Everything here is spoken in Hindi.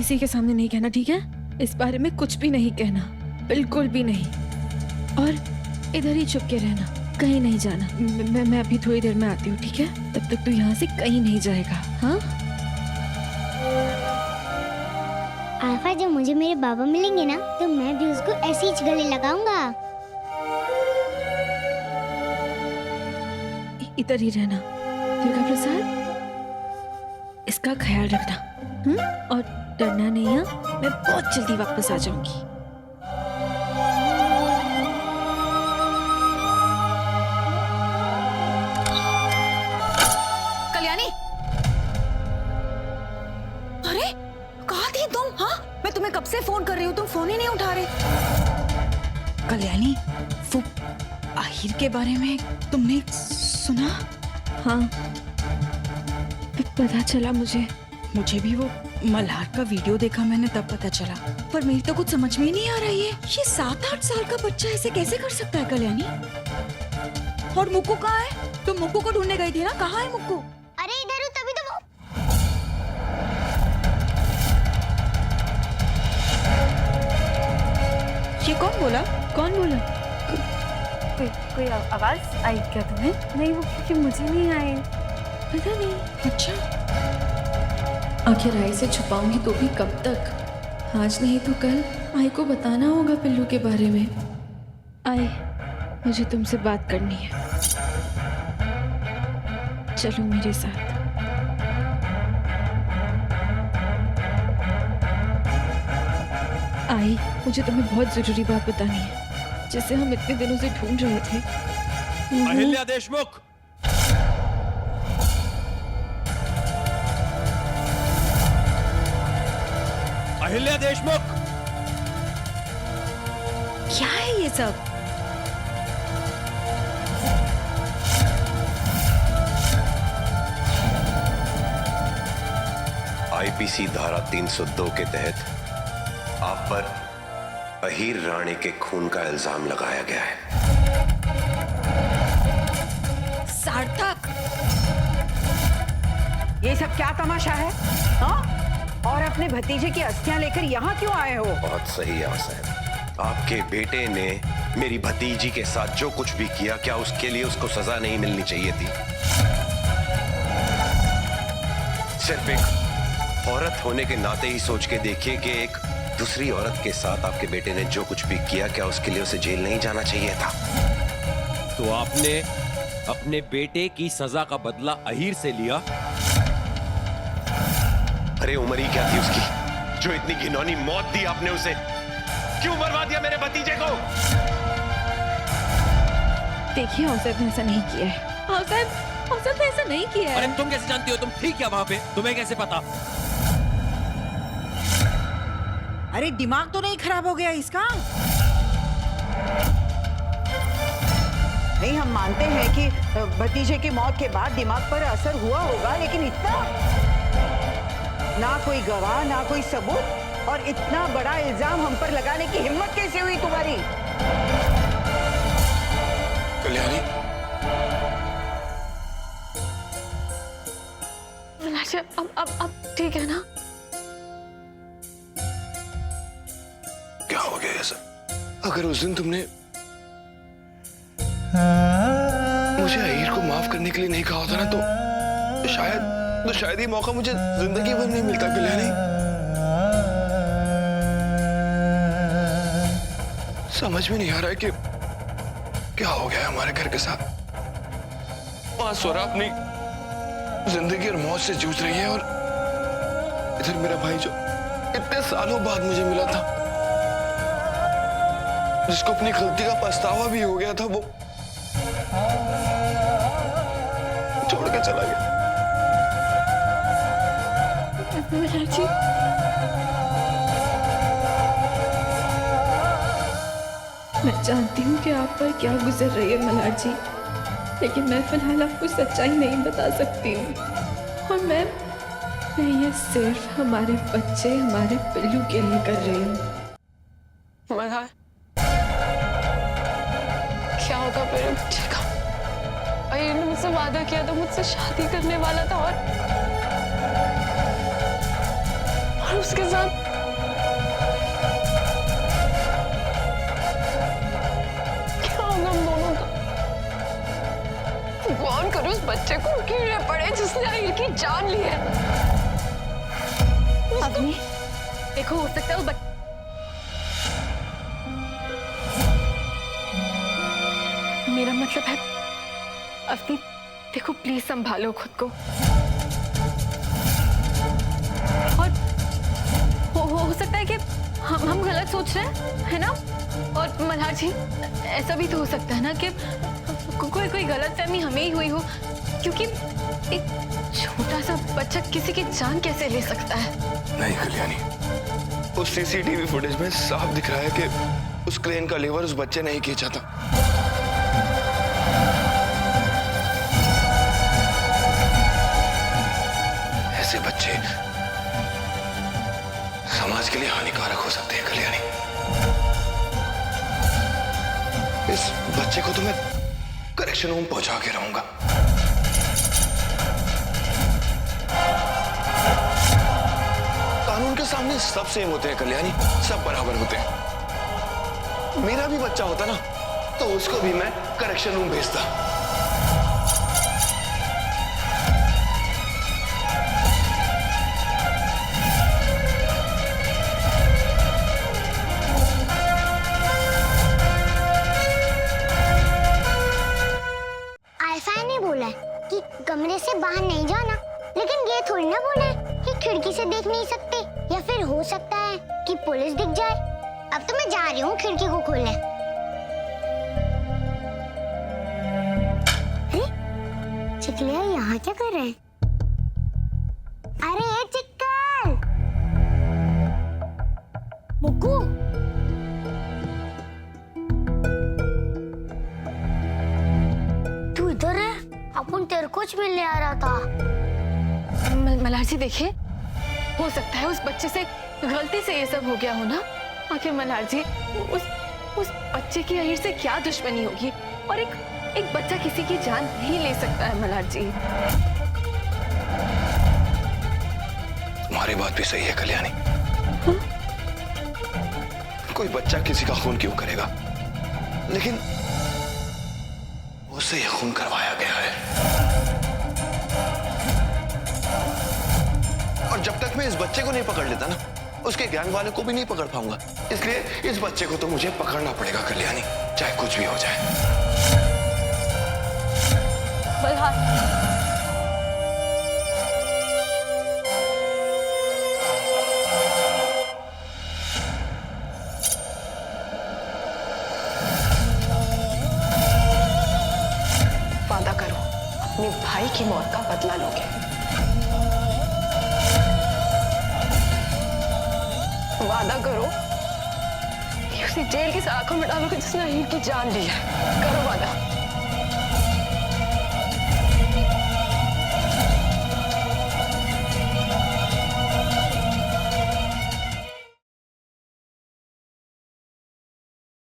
किसी के सामने नहीं कहना, ठीक है? इस बारे में कुछ भी नहीं कहना, बिल्कुल भी नहीं। और इधर ही छुप के रहना, कहीं नहीं जाना। मैं अभी थोड़ी देर में आती हूँ, ठीक है? तब तक तू यहाँ से कहीं नहीं जाएगा, हाँ? आफा, जब मुझे मेरे बाबा मिलेंगे ना तो मैं भी उसको ऐसे ही गले लगाऊंगा। इधर ही रहना। दुर्गा प्रसाद, इसका ख्याल रखना, और डरना नहीं, हाँ? मैं बहुत जल्दी वापस आ जाऊंगी। कल्याणी, अरे कहाँ थी तुम? हाँ, मैं तुम्हें कब से फोन कर रही हूँ, तुम फोन ही नहीं उठा रहे। कल्याणी, वो आहिर के बारे में तुमने सुना? हाँ, पता चला मुझे भी वो मल्हार का वीडियो देखा मैंने, तब पता चला। पर मेरी तो कुछ समझ में ही नहीं आ रही है, ये 7-8 साल का बच्चा ऐसे कैसे कर सकता है कल्याणी? और मुक्कू कहाँ है? तुम मुक्कू को ढूंढने गई थी ना, कहाँ है मुक्कू? अरे इधर हूँ, तभी तो वो। ये कौन बोला? कौन बोला? कोई आवाज आई क्या तुम्हें? नहीं, वो क्योंकि मुझे नहीं आई। पता नहीं। अच्छा, आखिर आई से छुपाऊंगी तो भी कब तक? आज नहीं तो कल आई को बताना होगा पिल्लू के बारे में। आई, मुझे तुमसे बात करनी है, चलो मेरे साथ। आई, मुझे तुम्हें बहुत जरूरी बात बतानी है, जिसे हम इतने दिनों से ढूंढ रहे थे। अहिल्या देशमुख, अहिल्या देशमुख, क्या है ये सब? आईपीसी धारा 302 के तहत आप पर अहीर राणी के खून का इल्जाम लगाया गया है। सार्थक, ये सब क्या तमाशा है? हाँ? और अपने भतीजे की अस्थियां लेकर यहाँ क्यों आए हो? बहुत सही साहब, आपके बेटे ने मेरी भतीजी के साथ जो कुछ भी किया, क्या उसके लिए उसको सजा नहीं मिलनी चाहिए थी? सिर्फ एक औरत होने के नाते ही सोच के देखिए कि एक दूसरी औरत के साथ आपके बेटे ने जो कुछ भी किया, क्या उसके लिए उसे जेल नहीं जाना चाहिए था? तो आपने अपने बेटे की सजा का बदला अहीर से लिया? अरे उम्र ही क्या थी उसकी, जो इतनी घिनौनी मौत दी आपने उसे? क्यों मरवा दिया मेरे भतीजे को? देखिए, औसत ने ऐसा नहीं किया है। औसत ने ऐसा नहीं किया है। अरे तुम कैसे जानती हो? तुम थी क्या वहां पे? तुम्हें कैसे पता? अरे दिमाग तो नहीं खराब हो गया इसका? नहीं, हम मानते हैं कि भतीजे की मौत के बाद दिमाग पर असर हुआ होगा, लेकिन इतना ना कोई गवाह, ना कोई सबूत, और इतना बड़ा इल्जाम हम पर लगाने की हिम्मत कैसे हुई तुम्हारी? कल्याणी, अब ठीक है ना? क्या हो गया ऐसा? अगर उस दिन तुमने मुझे अहीर को माफ करने के लिए नहीं कहा होता ना, तो शायद ये मौका मुझे जिंदगी भर नहीं मिलता। कल्याणी, समझ में नहीं आ रहा है कि क्या हो गया हमारे घर के साथ। वहां स्वरा अपनी जिंदगी और मौत से जूझ रही है, और इधर मेरा भाई जो इतने सालों बाद मुझे मिला था, जिसको अपनी गलती का पछतावा भी हो गया था, वो छोड़ के चला गया। मल्हार जी, मैं जानती हूँ कि आप पर क्या गुजर रही है मल्हार जी, लेकिन मैं फिलहाल आपको सच्चाई नहीं बता सकती हूँ। और मैं ये सिर्फ हमारे बच्चे, हमारे पिल्लू के लिए कर रही हूँ। मल्हार, क्या होगा मेरे बच्चे का? अहीर ने मुझसे वादा किया था, मुझसे शादी करने वाला था, और और उसके साथ क्या होगा हम दोनों का? भगवान करे उस बच्चे को कीड़े पड़े जिसने आहिर की जान ली है। अग्नि, देखो हो सकता है वो मेरा मतलब है अवनी, देखो प्लीज संभालो खुद को। और हो सकता है कि हम गलत सोच रहे हैं, है ना? और मल्हार जी, ऐसा भी तो हो सकता है ना कि कोई गलतफहमी हमें ही हुई हो, क्योंकि एक छोटा सा बच्चा किसी की जान कैसे ले सकता है? नहीं कल्याणी, उस सीसीटीवी फुटेज में साफ दिख रहा है कि उस क्रेन का लीवर उस बच्चे ने ही खींचा था। ऐसे बच्चे समाज के लिए हानिकारक हो सकते हैं कल्याणी। इस बच्चे को तो मैं करेक्शन होम पहुंचा के रहूंगा। कानून के सामने सब सेम होते हैं कल्याणी, सब बराबर होते हैं। मेरा भी बच्चा होता ना तो उसको भी मैं करेक्शन रूम भेजता। आयफा ने बोला है कि कमरे से बाहर नहीं जाना, लेकिन ये थोड़ी ना बोला है कि खिड़की से देख नहीं सकते, या फिर हो सकता है कि पुलिस दिख जाए। अब तो मैं जा रही हूँ खिड़की को खोलने। अरे चिकलिया यहाँ क्या कर रहे हैं? अरे चिक्कल, मुक्कू, तू इधर है? अपन तेरे को मिलने आ रहा था। मल्हार जी देखिए, हो सकता है उस बच्चे से गलती से ये सब हो गया हो ना। आखिर मल्हार जी, उस बच्चे की अहिर से क्या दुश्मनी होगी? और एक बच्चा किसी की जान नहीं ले सकता है मल्हार जी। तुम्हारी बात भी सही है कल्याणी। कोई बच्चा किसी का खून क्यों करेगा? लेकिन उससे यह खून करवाया गया है, और जब तक मैं इस बच्चे को नहीं पकड़ लेता ना, उसके गैंग वाले को भी नहीं पकड़ पाऊंगा। इसलिए इस बच्चे को तो मुझे पकड़ना पड़ेगा कल्याणी, चाहे कुछ भी हो जाए। मल्हार, वादा करो अपने भाई की मौत का बदला लोगे। वादा करो कि उसे जेल की सलाखों में डालोगे जिसने अहिर की जान ली है। करो वादा।